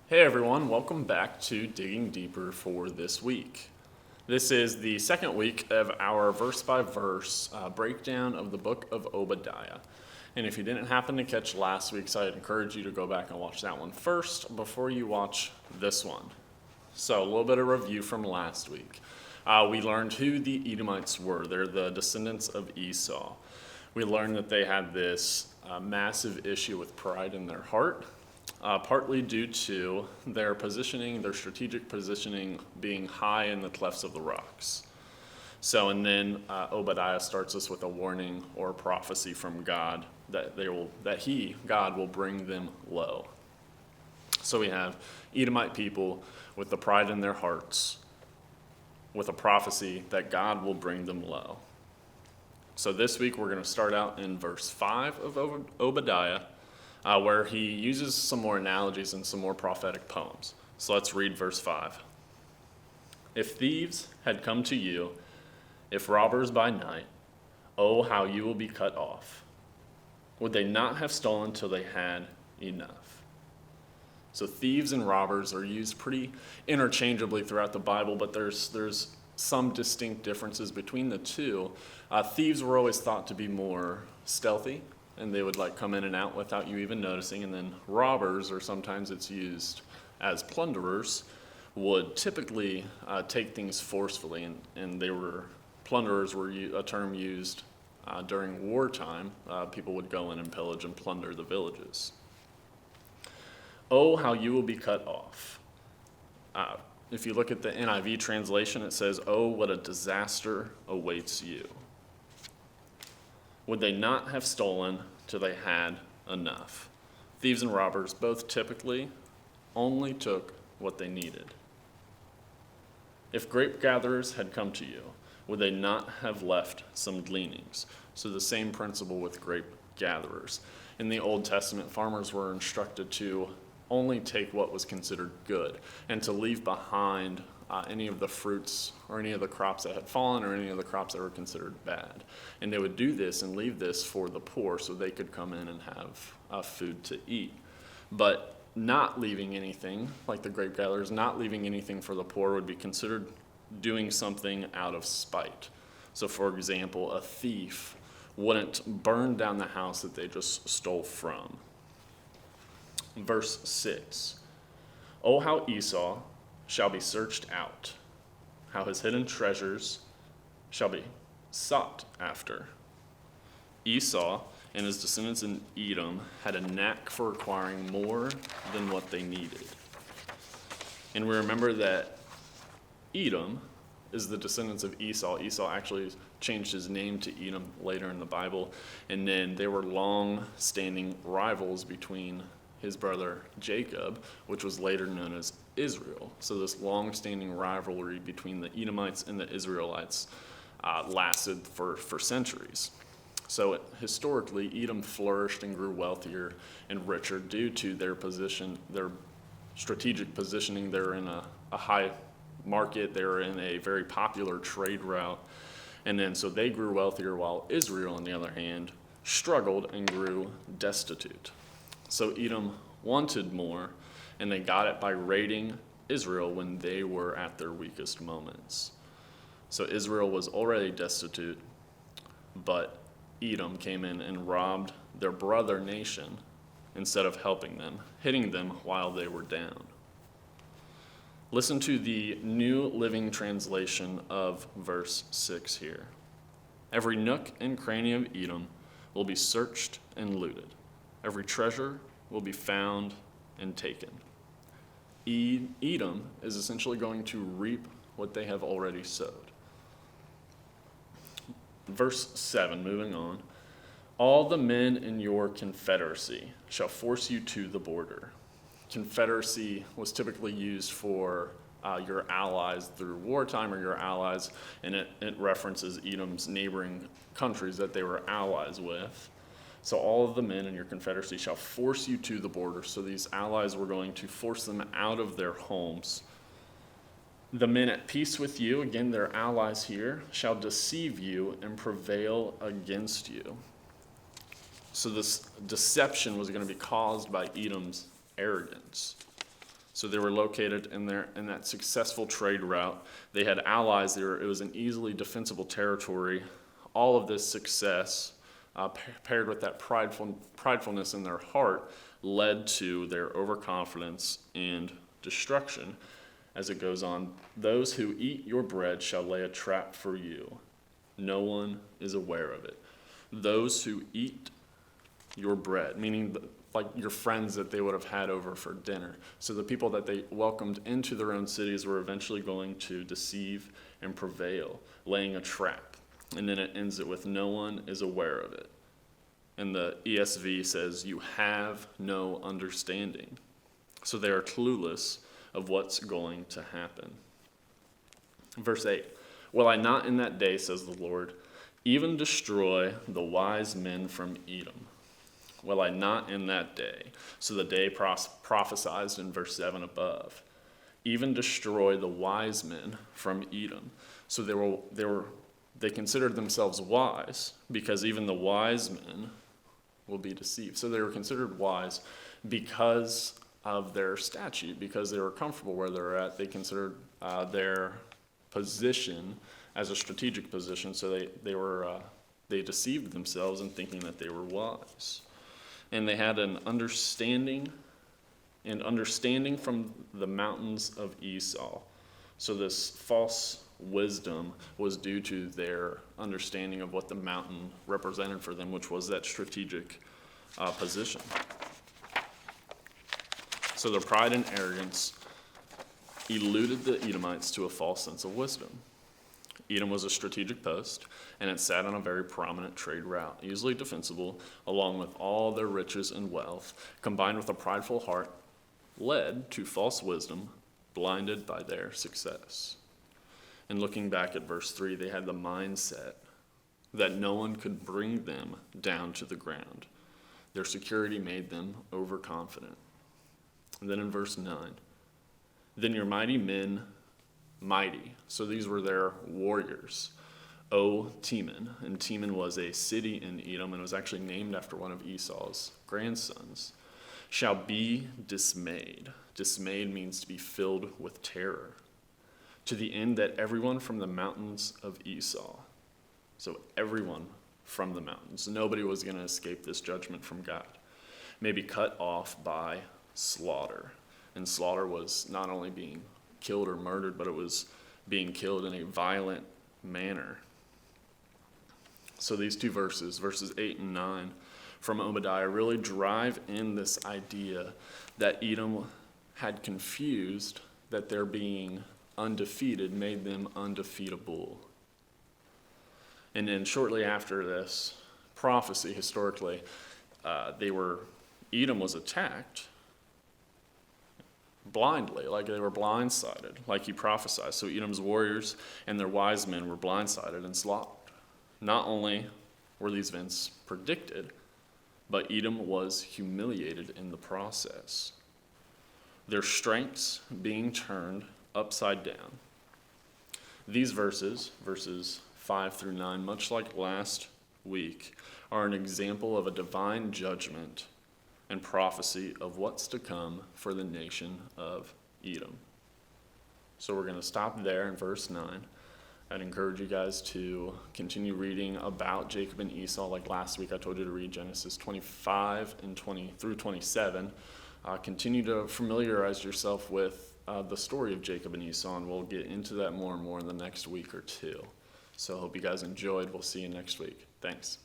Hey everyone, welcome back to Digging Deeper for this week. This is the second week of our verse by verse breakdown of the book of Obadiah. And if you didn't happen to catch last week's, I'd encourage you to go back and watch that one first before you watch this one. So, a little bit of review from last week. We learned who the Edomites were. They're the descendants of Esau. We learned that they had this massive issue with pride in their heart. Partly due to their positioning, their strategic positioning being high in the clefts of the rocks. So, and then Obadiah starts us with a warning or a prophecy from God that God will bring them low. So we have Edomite people with the pride in their hearts, with a prophecy that God will bring them low. So this week we're going to start out in verse 5 of Obadiah, where he uses some more analogies and some more prophetic poems. So let's read verse 5. If thieves had come to you, if robbers by night, oh, how you will be cut off. Would they not have stolen till they had enough? So thieves and robbers are used pretty interchangeably throughout the Bible, but there's some distinct differences between the two. Thieves were always thought to be more stealthy, and they would come in and out without you even noticing. And then robbers, or sometimes it's used as plunderers, would typically take things forcefully, and plunderers were a term used during wartime. People would go in and pillage and plunder the villages. Oh, how you will be cut off. If you look at the NIV translation, it says, oh, what a disaster awaits you. Would they not have stolen till they had enough? Thieves and robbers both typically only took what they needed. If grape gatherers had come to you, would they not have left some gleanings? So the same principle with grape gatherers. In the Old Testament, farmers were instructed to only take what was considered good and to leave behind any of the fruits or any of the crops that had fallen or any of the crops that were considered bad. And they would do this and leave this for the poor so they could come in and have food to eat. But not leaving anything, like the grape gatherers, not leaving anything for the poor would be considered doing something out of spite. So for example, a thief wouldn't burn down the house that they just stole from. Verse 6. Oh, how Esau shall be searched out, how his hidden treasures shall be sought after. Esau and his descendants in Edom had a knack for acquiring more than what they needed. And we remember that Edom is the descendants of Esau. Esau actually changed his name to Edom later in the Bible, and then there were long-standing rivals between his brother Jacob, which was later known as Israel. So this long-standing rivalry between the Edomites and the Israelites lasted for centuries. So historically, Edom flourished and grew wealthier and richer due to their position, their strategic positioning. They're in a high market. They're in a very popular trade route. And then so they grew wealthier, while Israel, on the other hand, struggled and grew destitute. So Edom wanted more, and they got it by raiding Israel when they were at their weakest moments. So Israel was already destitute, but Edom came in and robbed their brother nation instead of helping them, hitting them while they were down. Listen to the New Living Translation of verse 6 here. Every nook and cranny of Edom will be searched and looted. Every treasure will be found and taken. Edom is essentially going to reap what they have already sowed. Verse 7, moving on. All the men in your confederacy shall force you to the border. Confederacy was typically used for your allies through wartime, or your allies, and it references Edom's neighboring countries that they were allies with. So all of the men in your confederacy shall force you to the border. So these allies were going to force them out of their homes. The men at peace with you, again, their allies here, shall deceive you and prevail against you. So this deception was going to be caused by Edom's arrogance. So they were located in that successful trade route. They had allies there. It was an easily defensible territory. All of this success, paired with that pridefulness in their heart, led to their overconfidence and destruction. As it goes on, those who eat your bread shall lay a trap for you. No one is aware of it. Those who eat your bread, meaning like your friends that they would have had over for dinner. So the people that they welcomed into their own cities were eventually going to deceive and prevail, laying a trap. And then it ends it with no one is aware of it. And the ESV says, you have no understanding. So they are clueless of what's going to happen. Verse 8, will I not in that day, says the Lord, even destroy the wise men from Edom? Will I not in that day? So the day prophesied in verse 7 above. Even destroy the wise men from Edom. So they considered themselves wise because even the wise men will be deceived. So they were considered wise because of their statute, because they were comfortable where they're at. They considered their position as a strategic position, so they deceived themselves in thinking that they were wise. And they had an understanding from the mountains of Esau. So this false wisdom was due to their understanding of what the mountain represented for them, which was that strategic position. So their pride and arrogance eluded the Edomites to a false sense of wisdom. Edom was a strategic post, and it sat on a very prominent trade route, easily defensible, along with all their riches and wealth, combined with a prideful heart, led to false wisdom, blinded by their success. And looking back at verse 3, they had the mindset that no one could bring them down to the ground. Their security made them overconfident. And then in verse 9, then your mighty men, mighty, so these were their warriors, O Teman, and Teman was a city in Edom and was actually named after one of Esau's grandsons, shall be dismayed. Dismayed means to be filled with terror, to the end that everyone from the mountains of Esau, so everyone from the mountains, nobody was going to escape this judgment from God, may be cut off by slaughter. And slaughter was not only being killed or murdered, but it was being killed in a violent manner. So these two verses 8 and 9 from Obadiah, really drive in this idea that Edom had confused that their being undefeated made them undefeatable. And then shortly after this prophecy, historically, Edom was attacked blindly, like they were blindsided, like he prophesied. So Edom's warriors and their wise men were blindsided and slaughtered. Not only were these events predicted, but Edom was humiliated in the process. Their strengths being turned upside down. These verses 5 through 9, much like last week, are an example of a divine judgment and prophecy of what's to come for the nation of Edom. So we're going to stop there in verse 9. I'd encourage you guys to continue reading about Jacob and Esau. Like last week, I told you to read Genesis 25 and 20 through 27. Continue to familiarize yourself with the story of Jacob and Esau, and we'll get into that more and more in the next week or two. So I hope you guys enjoyed. We'll see you next week. Thanks.